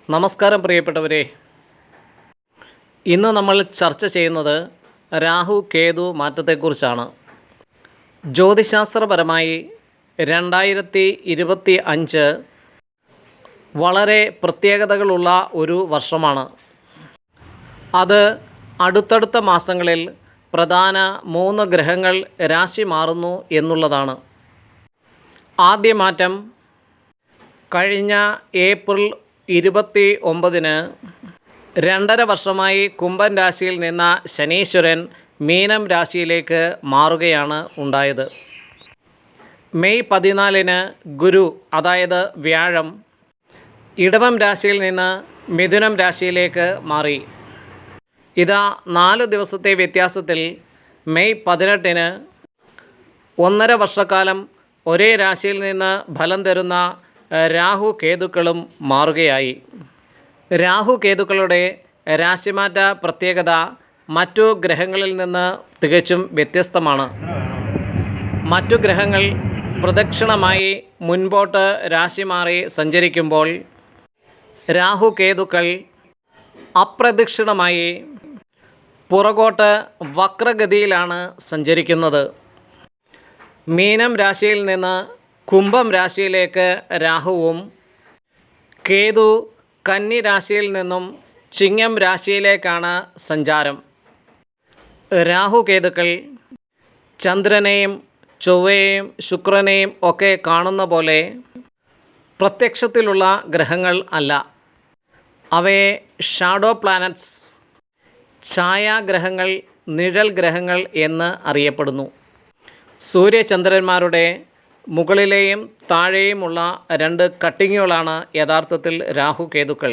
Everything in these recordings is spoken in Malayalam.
നമസ്കാരം പ്രിയപ്പെട്ടവരെ, ഇന്ന് നമ്മൾ ചർച്ച ചെയ്യുന്നത് രാഹു കേതു മാറ്റത്തെക്കുറിച്ചാണ്. ജ്യോതിശാസ്ത്രപരമായി 2025 വളരെ പ്രത്യേകതകളുള്ള ഒരു വർഷമാണ്. അത് അടുത്തടുത്ത മാസങ്ങളിൽ പ്രധാന 3 ഗ്രഹങ്ങൾ രാശി മാറുന്നു എന്നുള്ളതാണ്. ആദ്യ മാറ്റം കഴിഞ്ഞ ഏപ്രിൽ 29-ന് 2.5 വർഷമായി കുംഭൻ രാശിയിൽ നിന്ന ശനീശ്വരൻ മീനം രാശിയിലേക്ക് മാറുകയാണ് ഉണ്ടായത്. മെയ് 14-ന് ഗുരു, അതായത് വ്യാഴം, ഇടവം രാശിയിൽ നിന്ന് മിഥുനം രാശിയിലേക്ക് മാറി. ഇതാ 4 ദിവസത്തെ വ്യത്യാസത്തിൽ മെയ് 18-ന് 1.5 വർഷക്കാലം ഒരേ രാശിയിൽ നിന്ന് ഫലം തരുന്ന രാഹു കേതുക്കളും മാറുകയായി. രാഹു കേതുക്കളുടെ രാശിമാറ്റ പ്രത്യേകത മറ്റു ഗ്രഹങ്ങളിൽ നിന്ന് തികച്ചും വ്യത്യസ്തമാണ്. മറ്റു ഗ്രഹങ്ങൾ പ്രദക്ഷിണമായി മുൻപോട്ട് രാശി മാറി സഞ്ചരിക്കുമ്പോൾ രാഹു കേതുക്കൾ അപ്രദക്ഷിണമായി പുറകോട്ട് വക്രഗതിയിലാണ് സഞ്ചരിക്കുന്നത്. മീനം രാശിയിൽ നിന്ന് കുംഭം രാശിയിലേക്ക് രാഹുവും, കേതു കന്നി രാശിയിൽ നിന്നും ചിങ്ങം രാശിയിലേക്കാണ് സഞ്ചാരം. രാഹു കേതുക്കൾ ചന്ദ്രനെയും ചൊവ്വയെയും ശുക്രനെയും ഒക്കെ കാണുന്ന പോലെ പ്രത്യക്ഷത്തിലുള്ള ഗ്രഹങ്ങൾ അല്ല. അവയെ ഷാഡോ പ്ലാനറ്റ്സ്, ഛായാഗ്രഹങ്ങൾ, നിഴൽ ഗ്രഹങ്ങൾ എന്ന് അറിയപ്പെടുന്നു. സൂര്യചന്ദ്രന്മാരുടെ മുകളിലെയും താഴെയുമുള്ള 2 കട്ടിങ്ങുകളാണ് യഥാർത്ഥത്തിൽ രാഹു കേതുക്കൾ.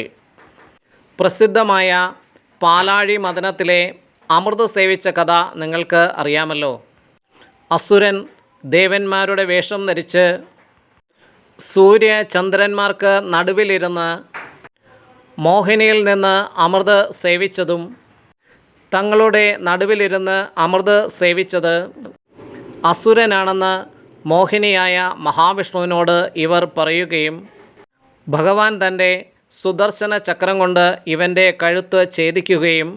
പ്രസിദ്ധമായ പാലാഴി മദനത്തിലെ അമൃത് സേവിച്ച കഥ നിങ്ങൾക്ക് അറിയാമല്ലോ. അസുരൻ ദേവന്മാരുടെ വേഷം ധരിച്ച് സൂര്യചന്ദ്രന്മാർക്ക് നടുവിലിരുന്ന് മോഹിനിയിൽ നിന്ന് അമൃത് സേവിച്ചതും തങ്ങളുടെ നടുവിലിരുന്ന് അമൃത് സേവിച്ചത് അസുരനാണെന്ന് മോഹിനിയായ മഹാവിഷ്ണുവിനോട് ഇവർ പറയുകയും ഭഗവാൻ തൻ്റെ സുദർശന ചക്രം കൊണ്ട് ഇവൻ്റെ കഴുത്ത് ഛേദിക്കുകയും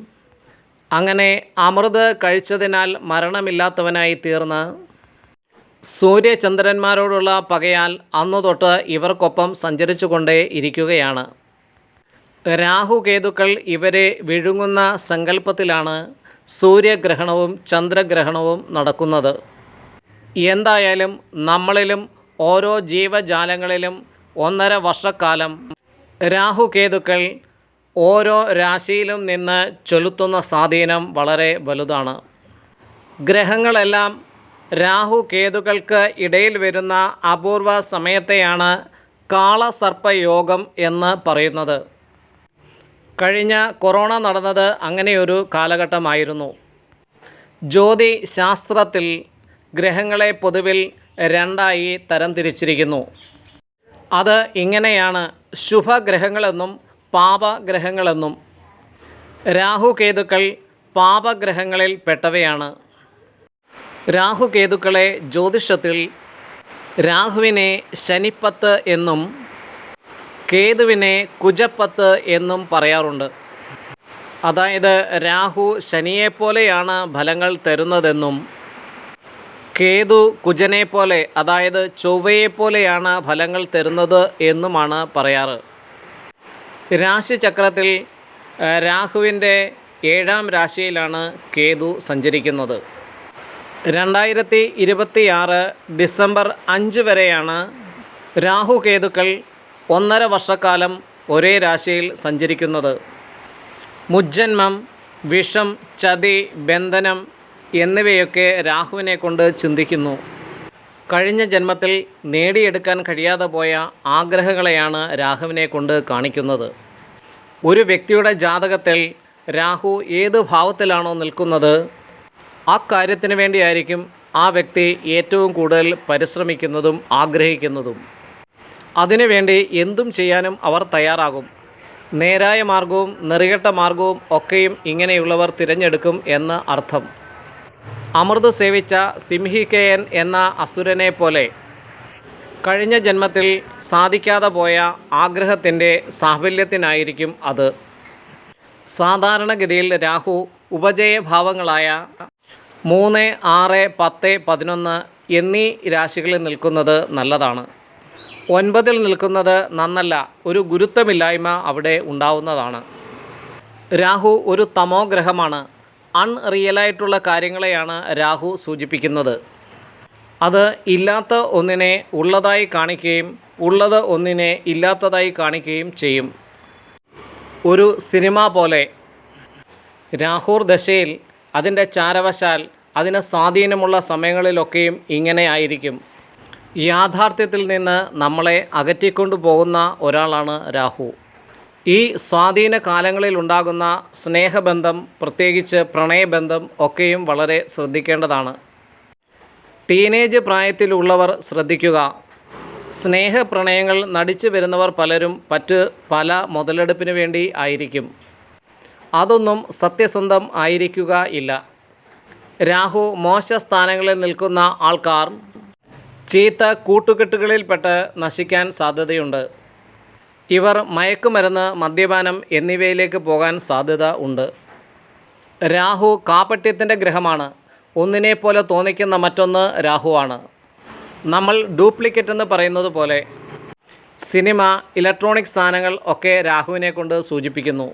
അങ്ങനെ അമൃത് കഴിച്ചതിനാൽ മരണമില്ലാത്തവനായി തീർന്ന് സൂര്യചന്ദ്രന്മാരോടുള്ള പകയാൽ അന്നു തൊട്ട് ഇവർക്കൊപ്പം സഞ്ചരിച്ചു കൊണ്ടേ ഇരിക്കുകയാണ്. രാഹു കേതുക്കൾ ഇവരെ വിഴുങ്ങുന്ന സങ്കല്പത്തിലാണ് സൂര്യഗ്രഹണവും ചന്ദ്രഗ്രഹണവും നടക്കുന്നത്. എന്തായാലും നമ്മളിലും ഓരോ ജീവജാലങ്ങളിലും 1.5 വർഷക്കാലം രാഹു കേതുക്കൾ ഓരോ രാശിയിലും നിന്ന് ചെലുത്തുന്ന സ്വാധീനം വളരെ വലുതാണ്. ഗ്രഹങ്ങളെല്ലാം രാഹു കേതുക്കൾക്ക് ഇടയിൽ വരുന്ന അപൂർവ സമയത്തെയാണ് കാളസർപ്പയോഗം എന്ന് പറയുന്നത്. കഴിഞ്ഞ കൊറോണ നടന്നത് അങ്ങനെയൊരു കാലഘട്ടമായിരുന്നു. ജ്യോതിശാസ്ത്രത്തിൽ ഗ്രഹങ്ങളെ പൊതുവിൽ 2ആയി തരംതിരിച്ചിരിക്കുന്നു. അത് ഇങ്ങനെയാണ്: ശുഭഗ്രഹങ്ങളെന്നും പാപഗ്രഹങ്ങളെന്നും. രാഹു കേതുക്കൾ പാപഗ്രഹങ്ങളിൽ പെട്ടവയാണ്. രാഹു കേതുക്കളെ ജ്യോതിഷത്തിൽ രാഹുവിനെ ശനിപ്പത്ത് എന്നും കേതുവിനെ കുജപ്പത്ത് എന്നും പറയാറുണ്ട്. അതായത് രാഹു ശനിയെപ്പോലെയാണ് ഫലങ്ങൾ തരുന്നതെന്നും കേതു കുജനെ പോലെ, അതായത് ചൊവ്വയെപ്പോലെയാണ് ഫലങ്ങൾ തരുന്നത് എന്നുമാണ് പറയാറ്. രാശിചക്രത്തിൽ രാഹുവിൻ്റെ 7-ാം രാശിയിലാണ് കേതു സഞ്ചരിക്കുന്നത്. 2026 ഡിസംബർ 5 വരെയാണ് രാഹു കേതുക്കൾ 1.5 വർഷക്കാലം ഒരേ രാശിയിൽ സഞ്ചരിക്കുന്നത്. മുജ്ജന്മം, വിഷം, ചതി, ബന്ധനം എന്നിവയൊക്കെ രാഹുവിനെ കൊണ്ട് ചിന്തിക്കുന്നു. കഴിഞ്ഞ ജന്മത്തിൽ നേടിയെടുക്കാൻ കഴിയാതെ പോയ ആഗ്രഹങ്ങളെയാണ് രാഹുവിനെ കൊണ്ട് കാണിക്കുന്നത്. ഒരു വ്യക്തിയുടെ ജാതകത്തിൽ രാഹു ഏത് ഭാവത്തിലാണോ നിൽക്കുന്നത്, ആ കാര്യത്തിന് വേണ്ടിയായിരിക്കും ആ വ്യക്തി ഏറ്റവും കൂടുതൽ പരിശ്രമിക്കുന്നതും ആഗ്രഹിക്കുന്നതും. അതിനുവേണ്ടി എന്തും ചെയ്യാനും അവർ തയ്യാറാകും. നേരായ മാർഗവും നെറികെട്ട മാർഗവും ഒക്കെയും ഇങ്ങനെയുള്ളവർ തിരഞ്ഞെടുക്കും എന്ന് അർത്ഥം. അമൃത് സേവിച്ച സിംഹികയൻ എന്ന അസുരനെ പോലെ കഴിഞ്ഞ ജന്മത്തിൽ സാധിക്കാതെ പോയ ആഗ്രഹത്തിൻ്റെ സാഫല്യത്തിനായിരിക്കും അത്. സാധാരണഗതിയിൽ രാഹു ഉപജയഭാവങ്ങളായ 3, 6, 10, 11 എന്നീ രാശികളിൽ നിൽക്കുന്നത് നല്ലതാണ്. 9-ൽ നിൽക്കുന്നത് നന്നല്ല. ഒരു ഗുരുത്വമില്ലായ്മ അവിടെ ഉണ്ടാവുന്നതാണ്. രാഹു ഒരു തമോ ഗ്രഹമാണ്. അൺറിയലായിട്ടുള്ള കാര്യങ്ങളെയാണ് രാഹു സൂചിപ്പിക്കുന്നത്. അത് ഇല്ലാത്ത ഒന്നിനെ ഉള്ളതായി കാണിക്കുകയും ഉള്ളത് ഒന്നിനെ ഇല്ലാത്തതായി കാണിക്കുകയും ചെയ്യും. ഒരു സിനിമ പോലെ രാഹുർ ദശയിൽ അതിൻ്റെ ചാരവശാൽ അതിന് സ്വാധീനമുള്ള സമയങ്ങളിലൊക്കെയും ഇങ്ങനെ ആയിരിക്കും. യാഥാർത്ഥ്യത്തിൽ നിന്ന് നമ്മളെ അകറ്റിക്കൊണ്ടു പോകുന്ന ഒരാളാണ് രാഹു. ഈ സ്വാധീന കാലങ്ങളിൽ ഉണ്ടാകുന്ന സ്നേഹബന്ധം, പ്രത്യേകിച്ച് പ്രണയബന്ധം ഒക്കെയും വളരെ ശ്രദ്ധിക്കേണ്ടതാണ്. ടീനേജ് പ്രായത്തിലുള്ളവർ ശ്രദ്ധിക്കുക. സ്നേഹപ്രണയങ്ങൾ നടിച്ചു വരുന്നവർ പലരും പല മുതലെടുപ്പിന് വേണ്ടി ആയിരിക്കും. അതൊന്നും സത്യസന്ധം ആയിരിക്കുക ഇല്ല. രാഹു മോശ സ്ഥാനങ്ങളിൽ നിൽക്കുന്ന ആൾക്കാർ ചീത്ത കൂട്ടുകെട്ടുകളിൽപ്പെട്ട് നശിക്കാൻ സാധ്യതയുണ്ട്. ഇവർ മയക്കുമരുന്ന്, മദ്യപാനം എന്നിവയിലേക്ക് പോകാൻ സാധ്യത ഉണ്ട്. രാഹു കാപട്യത്തിൻ്റെ ഗ്രഹമാണ്. ഒന്നിനെപ്പോലെ തോന്നിക്കുന്ന മറ്റൊന്ന് രാഹുവാണ്. നമ്മൾ ഡ്യൂപ്ലിക്കേറ്റ് എന്ന് പറയുന്നത് പോലെ സിനിമ, ഇലക്ട്രോണിക് സാധനങ്ങൾ ഒക്കെ രാഹുവിനെ കൊണ്ട് സൂചിപ്പിക്കുന്നു.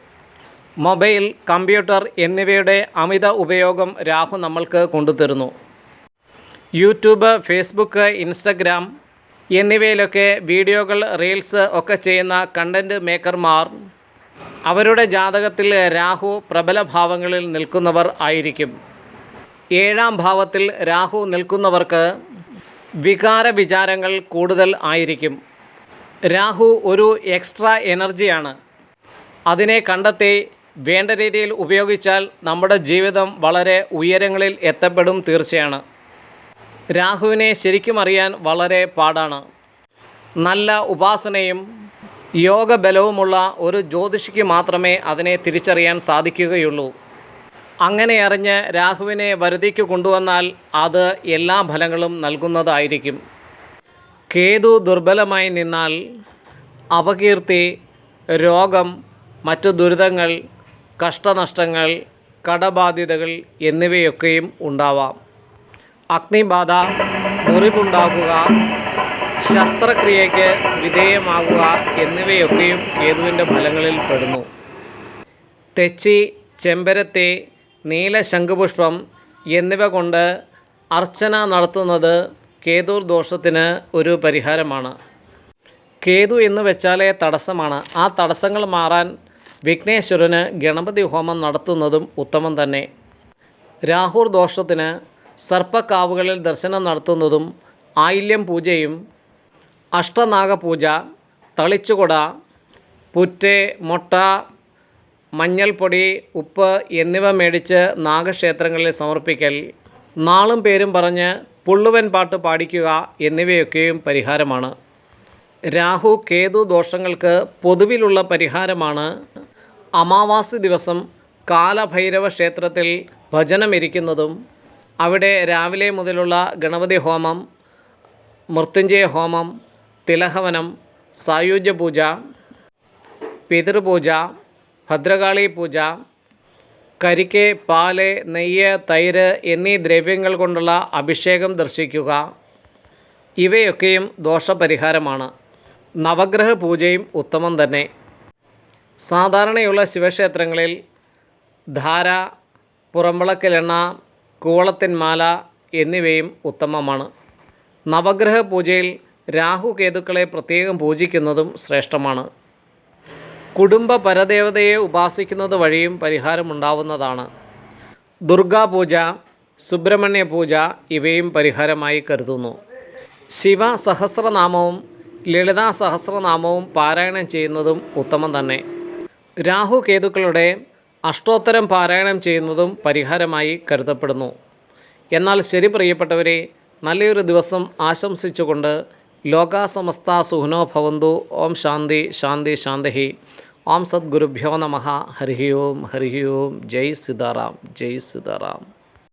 മൊബൈൽ, കമ്പ്യൂട്ടർ എന്നിവയുടെ അമിത ഉപയോഗം രാഹു നമ്മൾക്ക് കൊണ്ടുതരുന്നു. യൂട്യൂബ്, ഫേസ്ബുക്ക്, ഇൻസ്റ്റഗ്രാം എന്നിവയിലൊക്കെ വീഡിയോകൾ, റീൽസ് ഒക്കെ ചെയ്യുന്ന കണ്ടൻറ് മേക്കർമാർ അവരുടെ ജാതകത്തിൽ രാഹു പ്രബല ഭാവങ്ങളിൽ നിൽക്കുന്നവർ ആയിരിക്കും. 7-ാം ഭാവത്തിൽ രാഹു നിൽക്കുന്നവർക്ക് വികാര വിചാരങ്ങൾ കൂടുതൽ ആയിരിക്കും. രാഹു ഒരു എക്സ്ട്രാ എനർജിയാണ്. അതിനെ കണ്ടെത്തി വേണ്ട രീതിയിൽ ഉപയോഗിച്ചാൽ നമ്മുടെ ജീവിതം വളരെ ഉയരങ്ങളിൽ എത്തപ്പെടും തീർച്ചയാണ്. രാഹുവിനെ ശരിക്കും അറിയാൻ വളരെ പാടാണ്. നല്ല ഉപാസനയും യോഗബലവുമുള്ള ഒരു ജ്യോതിഷിക്ക് മാത്രമേ അതിനെ തിരിച്ചറിയാൻ സാധിക്കുകയുള്ളൂ. അങ്ങനെ അറിഞ്ഞ് രാഹുവിനെ വരുതിക്ക് കൊണ്ടുവന്നാൽ അത് എല്ലാ ഫലങ്ങളും നൽകുന്നതായിരിക്കും. കേതു ദുർബലമായി നിന്നാൽ അപകീർത്തി, രോഗം, മറ്റു ദുരിതങ്ങൾ, കഷ്ടനഷ്ടങ്ങൾ, കടബാധ്യതകൾ എന്നിവയൊക്കെയും ഉണ്ടാവാം. അഗ്നിബാധ, മുറിവുണ്ടാകുക, ശസ്ത്രക്രിയയ്ക്ക് വിധേയമാകുക എന്നിവയൊക്കെയും കേതുവിൻ്റെ ഫലങ്ങളിൽ പെടുന്നു. തെച്ചി, ചെമ്പരത്തി, നീല ശംഖുപുഷ്പം എന്നിവ കൊണ്ട് അർച്ചന നടത്തുന്നത് കേതുർ ദോഷത്തിന് ഒരു പരിഹാരമാണ്. കേതു എന്ന് വെച്ചാലേ തടസ്സമാണ്. ആ തടസ്സങ്ങൾ മാറാൻ വിഘ്നേശ്വരന് ഗണപതി ഹോമം നടത്തുന്നതും ഉത്തമം തന്നെ. രാഹുർ ദോഷത്തിന് സർപ്പക്കാവുകളിൽ ദർശനം നടത്തുന്നതും ആയില്യം പൂജയും അഷ്ടനാഗപൂജ, തളിച്ചുകൊട, പുറ്റ്, മുട്ട, മഞ്ഞൾപ്പൊടി, ഉപ്പ് എന്നിവ മേടിച്ച് നാഗക്ഷേത്രങ്ങളിൽ സമർപ്പിക്കൽ, നാളും പേരും പറഞ്ഞ് പുള്ളുവൻ പാട്ട് പാടിക്കുക എന്നിവയൊക്കെയും പരിഹാരമാണ്. രാഹു കേതു ദോഷങ്ങൾക്ക് പൊതുവിലുള്ള പരിഹാരമാണ് അമാവാസി ദിവസം കാലഭൈരവ ക്ഷേത്രത്തിൽ ഭജനമിരിക്കുന്നതും അവിടെ രാവിലെ മുതലുള്ള ഗണപതി ഹോമം, മൃത്യുഞ്ജയ ഹോമം, തിലഹവനം, സായുജ്യ പൂജ, പിതൃപൂജ, ഭദ്രകാളി പൂജ, കരിക്ക്, പാല്, നെയ്യ്, തൈര് എന്നീ ദ്രവ്യങ്ങൾ കൊണ്ടുള്ള അഭിഷേകം ദർശിക്കുക. ഇവയൊക്കെയും ദോഷപരിഹാരമാണ്. നവഗ്രഹ പൂജയും ഉത്തമം തന്നെ. സാധാരണയുള്ള ശിവക്ഷേത്രങ്ങളിൽ ധാര, പുറംവിളക്കിലെണ്ണ, കൂവളത്തിൻ മാല എന്നിവയും ഉത്തമമാണ്. നവഗ്രഹ പൂജയിൽ രാഹു കേതുക്കളെ പ്രത്യേകം പൂജിക്കുന്നതും ശ്രേഷ്ഠമാണ്. കുടുംബ പരദേവതയെ ഉപാസിക്കുന്നത് വഴിയും പരിഹാരമുണ്ടാവുന്നതാണ്. ദുർഗാപൂജ, സുബ്രഹ്മണ്യ പൂജ ഇവയും പരിഹാരമായി കരുതുന്നു. ശിവ സഹസ്രനാമവും ലളിതാ സഹസ്രനാമവും പാരായണം ചെയ്യുന്നതും ഉത്തമം തന്നെ. രാഹു കേതുക്കളുടെ അഷ്ടോത്തരം പാരായണം ചെയ്യുന്നതും പരിഹാരമായി കരുതപ്പെടുന്നു. എന്നാൽ ശരി പ്രിയപ്പെട്ടവരെ, നല്ലൊരു ദിവസം ആശംസിച്ചുകൊണ്ട് ലോകാ സമസ്ത സുഖിനോ ഭവന്തു. ഓം ശാന്തി ശാന്തി ശാന്തി. ഓം സദ്ഗുരുഭ്യോ നമഃ. ഹരി ഓം ഹരി ഓം. ജയ് സീതാറാം, ജയ് സീതാറാം.